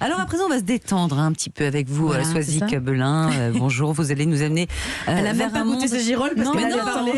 Alors à présent, on va se détendre un petit peu avec vous, Voilà, Soisic Belin. Bonjour, vous allez nous amener Elle a même vers pas un goûté monde... ses girolles parce qu'elle allait parler.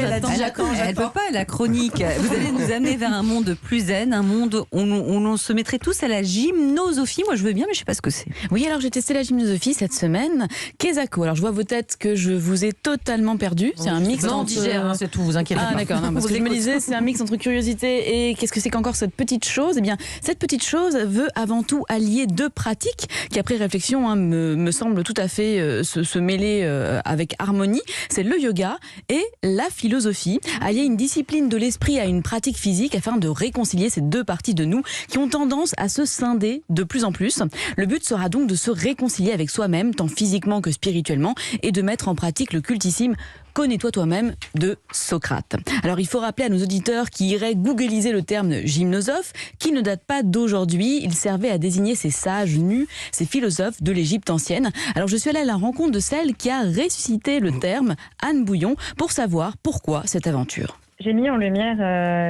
Elle peut pas, elle a chronique. Vous allez nous amener vers un monde plus zen, un monde où on se mettrait tous à la gymnosophie. Moi, je veux bien, mais je sais pas ce que c'est. Oui, alors j'ai testé la gymnosophie cette semaine. Kesako. Alors je vois vos têtes que je vous ai totalement perdu. C'est un mix Non, on entre... digère, c'est tout, vous inquiétez pas. Ah d'accord, non, parce que je me disais, c'est un mix entre curiosité et qu'est-ce que c'est qu'encore cette petite chose. Eh bien, cette petite chose veut avant tout allier deux pratiques qui, après réflexion, me semblent tout à fait se mêler avec harmonie. C'est le yoga et la philosophie. Allier une discipline de l'esprit à une pratique physique afin de réconcilier ces deux parties de nous qui ont tendance à se scinder de plus en plus. Le but sera donc de se réconcilier avec soi-même, tant physiquement que spirituellement, et de mettre en pratique le cultissime Connais-toi toi-même de Socrate. Alors il faut rappeler à nos auditeurs qui iraient googliser le terme gymnosophe, qui ne date pas d'aujourd'hui. Il servait à désigner ces sages nus, ces philosophes de l'Égypte ancienne. Alors je suis allée à la rencontre de celle qui a ressuscité le terme, Anne Bouillon, pour savoir pourquoi cette aventure. J'ai mis en lumière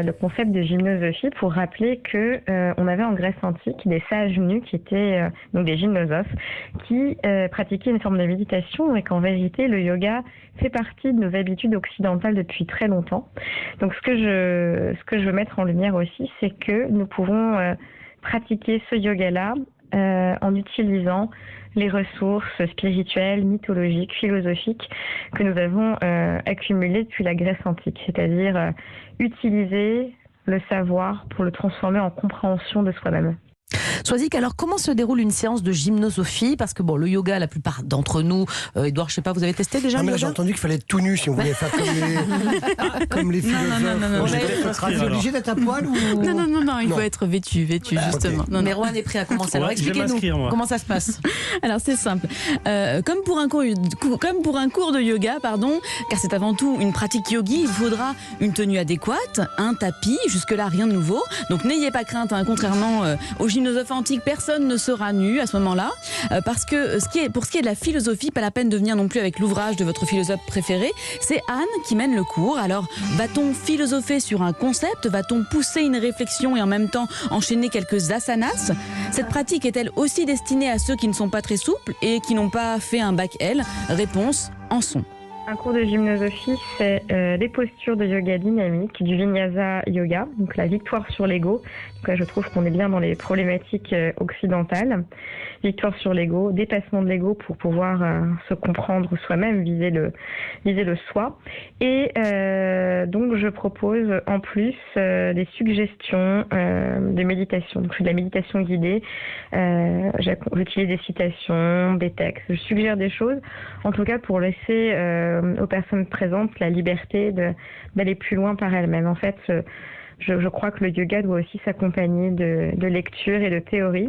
le concept de gymnosophie pour rappeler que on avait en Grèce antique des sages nus qui étaient donc des gymnosophes qui pratiquaient une forme de méditation et qu'en vérité le yoga fait partie de nos habitudes occidentales depuis très longtemps. Donc ce que je veux mettre en lumière aussi, c'est que nous pouvons pratiquer ce yoga-là en utilisant les ressources spirituelles, mythologiques, philosophiques que nous avons accumulées depuis la Grèce antique, c'est-à-dire utiliser le savoir pour le transformer en compréhension de soi-même. Soisic, alors comment se déroule une séance de gymnosophie? Parce que bon, le yoga, la plupart d'entre nous, Edouard, je sais pas, vous avez testé déjà? Non, mais là, j'ai entendu qu'il fallait être tout nu si on voulait faire comme les philosophes. Non, On est obligé d'être à poil ou... Non, il faut être vêtu justement. Okay. Non. Mais Rohan est prêt à commencer. Alors expliquez-nous comment ça se passe. Alors c'est simple. Comme pour un cours de yoga, car c'est avant tout une pratique yogi, il faudra une tenue adéquate, un tapis, jusque-là rien de nouveau. Donc n'ayez pas crainte, contrairement aux gymnosophes antiques, personne ne sera nu à ce moment-là. Parce que pour ce qui est de la philosophie, pas la peine de venir non plus avec l'ouvrage de votre philosophe préféré. C'est Anne qui mène le cours. Alors va-t-on philosopher sur un concept? Va-t-on pousser une réflexion et en même temps enchaîner quelques asanas? Cette pratique est-elle aussi destinée à ceux qui ne sont pas très souples et qui n'ont pas fait un bac L? Réponse en son. Un cours de gymnosophie, c'est des postures de yoga dynamique, du vinyasa yoga, donc la victoire sur l'ego. Donc là, je trouve qu'on est bien dans les problématiques occidentales. Victoire sur l'ego, dépassement de l'ego pour pouvoir se comprendre soi-même, viser le soi. Et donc, je propose en plus des suggestions de méditation. Donc, je fais de la méditation guidée. J'utilise des citations, des textes. Je suggère des choses, en tout cas pour laisser aux personnes présentes la liberté d'aller plus loin par elles-mêmes. En fait, je crois que le yoga doit aussi s'accompagner de lecture et de théorie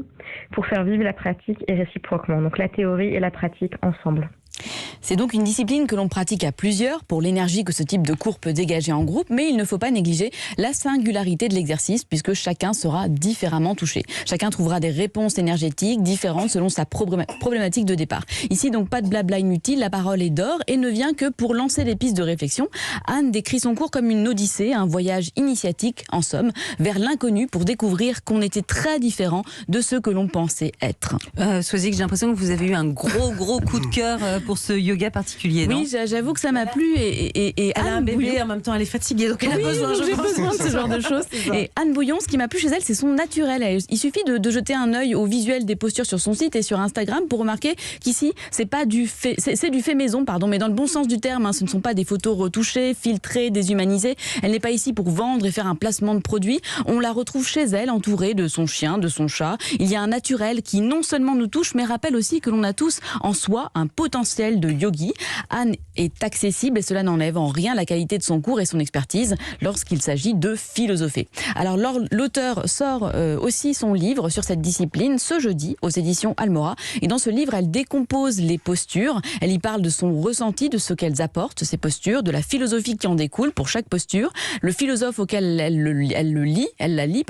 pour faire vivre la pratique et réciproquement. Donc la théorie et la pratique ensemble. C'est donc une discipline que l'on pratique à plusieurs pour l'énergie que ce type de cours peut dégager en groupe, mais il ne faut pas négliger la singularité de l'exercice puisque chacun sera différemment touché. Chacun trouvera des réponses énergétiques différentes selon sa problématique de départ. Ici donc pas de blabla inutile, la parole est d'or et ne vient que pour lancer les pistes de réflexion. Anne décrit son cours comme une odyssée, un voyage initiatique en somme, vers l'inconnu pour découvrir qu'on était très différent de ce que l'on pensait être. Soisic, j'ai l'impression que vous avez eu un gros coup de cœur pour ce yoga particulier, non? Oui, j'avoue que ça m'a plu et Elle a un bébé, en même temps elle est fatiguée, donc elle a besoin, j'ai besoin de ce genre de choses. Et Anne Bouillon, ce qui m'a plu chez elle, c'est son naturel. Il suffit de jeter un œil au visuel des postures sur son site et sur Instagram pour remarquer qu'ici, c'est du fait maison, mais dans le bon sens du terme. Ce ne sont pas des photos retouchées, filtrées, déshumanisées. Elle n'est pas ici pour vendre et faire un placement de produit. On la retrouve chez elle, entourée de son chien, de son chat. Il y a un naturel qui non seulement nous touche, mais rappelle aussi que l'on a tous en soi un potentiel de yogi. Anne est accessible et cela n'enlève en rien la qualité de son cours et son expertise lorsqu'il s'agit de philosopher. Alors l'auteur sort aussi son livre sur cette discipline ce jeudi aux éditions Almora et dans ce livre elle décompose les postures, elle y parle de son ressenti, de ce qu'elles apportent ces postures, de la philosophie qui en découle pour chaque posture, le philosophe auquel elle la lit,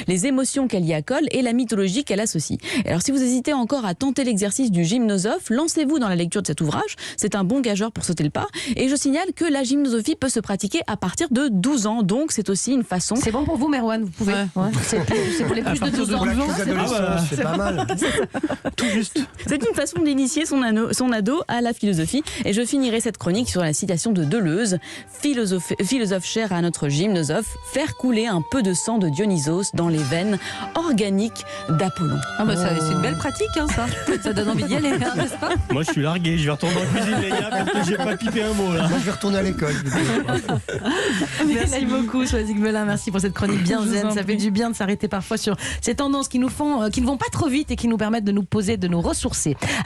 les émotions qu'elle y accole et la mythologie qu'elle associe. Et alors si vous hésitez encore à tenter l'exercice du gymnosophe, lancez-vous dans la lecture de cet ouvrage dimanche. C'est un bon gageur pour sauter le pas. Et je signale que la gymnosophie peut se pratiquer à partir de 12 ans. Donc, c'est aussi une façon... C'est bon pour vous, Merwan, vous pouvez. Ouais. C'est pour les plus de 12 ans. Pour la crise d'adolescence, c'est pas mal. Tout juste. C'est une façon d'initier son ado à la philosophie. Et je finirai cette chronique sur la citation de Deleuze. Philosophe cher à notre gymnosophe, faire couler un peu de sang de Dionysos dans les veines organiques d'Apollon. Ah bah c'est une belle pratique, hein, ça. Ça donne envie d'y aller, hein, n'est-ce pas? Moi, je suis largué. Je vais retourner en cuisine, les gars, parce que j'ai pas pipé un mot, là. Moi, je vais retourner à l'école. Merci beaucoup, Soazic Melin. Merci pour cette chronique bien zen. Ça fait du bien de s'arrêter parfois sur ces tendances qui ne vont pas trop vite et qui nous permettent de nous poser, de nous ressourcer.